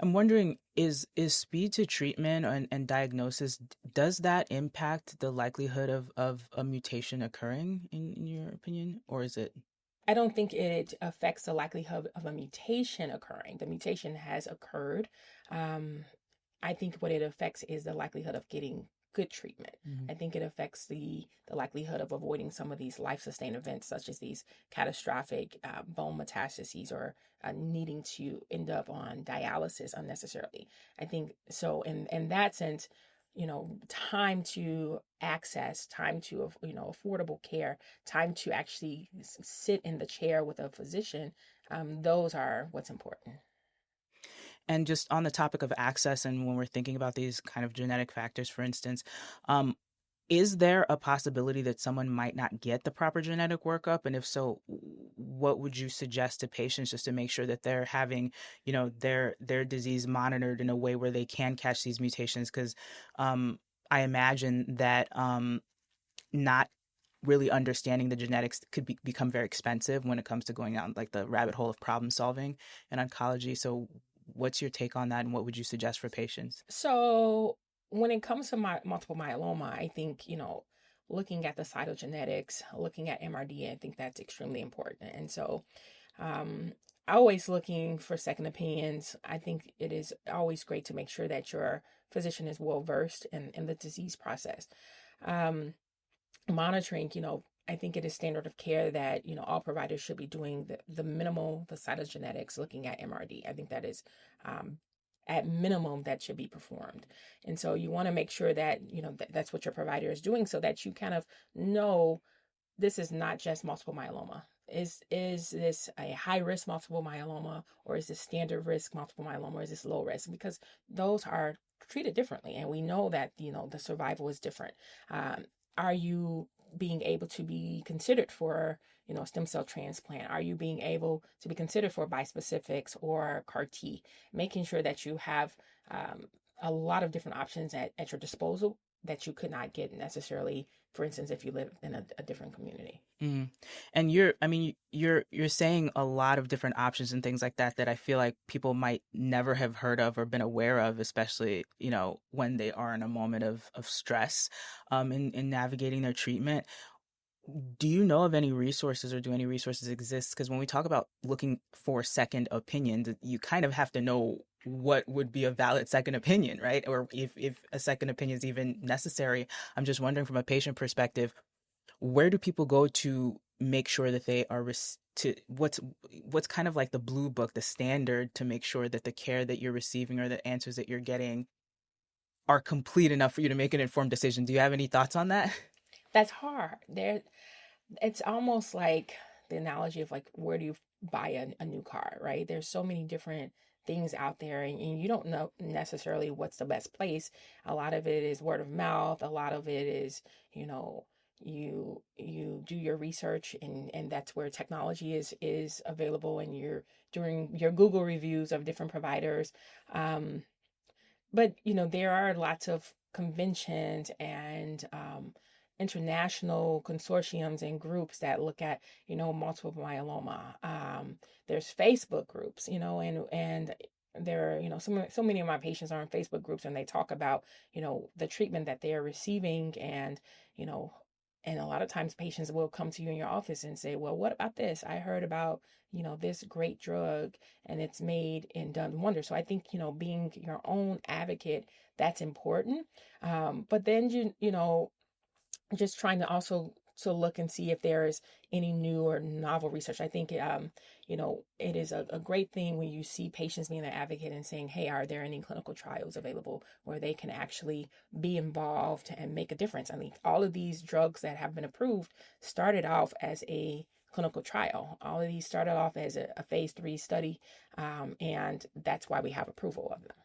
I'm wondering, is speed to treatment and diagnosis, does that impact the likelihood of a mutation occurring in your opinion, or is it? I don't think it affects the likelihood of a mutation occurring. The mutation has occurred. Um, I think what it affects is the likelihood of getting good treatment. Mhm. I think it affects the likelihood of avoiding some of these life-sustaining events, such as these catastrophic bone metastases or needing to end up on dialysis unnecessarily. I think so. In that sense, time to access, time to affordable care, time to actually sit in the chair with a physician. Those are what's important. And just on the topic of access, and when we're thinking about these kind of genetic factors, for instance, um, is there a possibility that someone might not get the proper genetic workup? And if so, what would you suggest to patients just to make sure that they're having, their disease monitored in a way where they can catch these mutations? Because I imagine that not really understanding the genetics could become very expensive when it comes to going down like the rabbit hole of problem solving in oncology. So, what's your take on that, and what would you suggest for patients? So when it comes to multiple myeloma, I think, looking at the cytogenetics, looking at MRD, I think that's extremely important. And so, um, always looking for second opinions. I think it is always great to make sure that your physician is well versed in the disease process. Um, Monitoring, I think it is standard of care that, all providers should be doing the minimal, the cytogenetics, looking at MRD. I think that is um, at minimum that should be performed. And so you want to make sure that, that's what your provider is doing so that you kind of know this is not just multiple myeloma. Is this a high risk multiple myeloma, or is this standard risk multiple myeloma, or is this low risk? Because those are treated differently, and we know that the survival is different. Um, are you being able to be considered for stem cell transplant? Are you being able to be considered for bispecifics or CAR T? Making sure that you have um, a lot of different options at your disposal that you could not get necessarily, for instance, if you live in a different community. Mhm. And I mean, you're saying a lot of different options and things like that that I feel like people might never have heard of or been aware of, especially, when they are in a moment of stress, in navigating their treatment. Do you know of any resources, or do any resources exist? Because when we talk about looking for second opinions, you kind of have to know what would be a valid second opinion, right? Or if a second opinion is even necessary. I'm just wondering from a patient perspective, where do people go to make sure that they are to what's kind of like the blue book, the standard to make sure that the care that you're receiving or the answers that you're getting are complete enough for you to make an informed decision? Do you have any thoughts on that? That's hard. It's almost like the analogy of like where do you buy a new car, right? There's so many different things out there, and you don't know necessarily what's the best place. A lot of it is word of mouth. A lot of it is, you know, you do your research, and that's where technology is available, and you're doing your Google reviews of different providers. Um, but there are lots of conventions and international consortiums and groups that look at multiple myeloma. There's Facebook groups, and there are so many of my patients are in Facebook groups, and they talk about the treatment that they are receiving. And you know and a lot of times patients will come to you in your office and say, well, what about this? I heard about this great drug, and it's made and done wonders. So I think being your own advocate, that's important. But then just trying to also to look and see if there is any new or novel research. I think it is a great thing when you see patients being an advocate and saying, hey, are there any clinical trials available where they can actually be involved and make a difference? I mean, all of these drugs that have been approved started off as a clinical trial. All of these started off as a phase 3 study, and that's why we have approval of them.